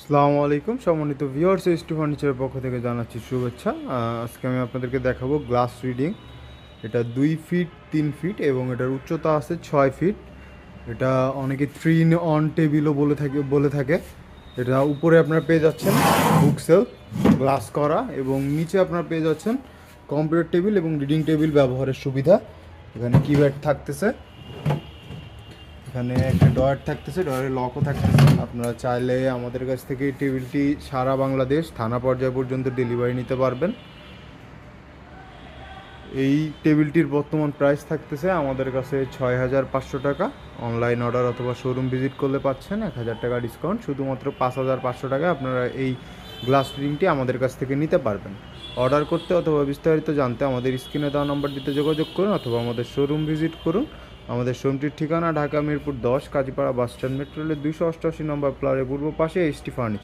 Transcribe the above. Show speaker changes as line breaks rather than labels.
আসসালামু আলাইকুম সম্মানিত ভিউয়ার্স, এসটি ফার্নিচারের পক্ষ থেকে জানাচ্ছি শুভেচ্ছা। আজকে আমি আপনাদেরকে দেখাবো গ্লাস রিডিং। এটা 2 ফিট 3 ফিট এবং এটার উচ্চতা আছে 6 ফিট। এটা অনেকে 3 ইন 1 টেবিলও বলে থাকে। এটা উপরে আপনারা পেয়ে যাচ্ছেন বুকসেল গ্লাস করা এবং নিচে আপনারা পেয়ে যাচ্ছেন কম্পিউটার টেবিল এবং রিডিং টেবিল ব্যবহারের সুবিধা। এখানে কিপ্যাড থাকতেছে, এখানে একটা ডয়ার থাকতেছে, ডয়ারের লকও থাকতেছে। আপনারা চাইলে আমাদের কাছ থেকে এই টেবিলটি সারা বাংলাদেশ থানা পর্যায় পর্যন্ত ডেলিভারি নিতে পারবেন। এই টেবিলটির বর্তমান প্রাইস থাকতেছে আমাদের কাছে 6,500 টাকা। অনলাইন অর্ডার অথবা শোরুম ভিজিট করলে পাচ্ছেন 1,000 টাকা ডিসকাউন্ট। শুধুমাত্র 5,500 টাকায় আপনারা এই গ্লাস রিংটি আমাদের কাছ থেকে নিতে পারবেন। অর্ডার করতে অথবা বিস্তারিত জানতে আমাদের স্ক্রিনে দেওয়া নাম্বারটিতে যোগাযোগ করুন অথবা আমাদের শোরুম ভিজিট করুন। আমাদের শোরুমটির ঠিকানা ঢাকা মিরপুর 10 কাজীপাড়া বাসস্ট্যান্ড, মেট্রো রেলের 288 নম্বর প্লারের পূর্ব পাশে এসটি ফার্নিচার।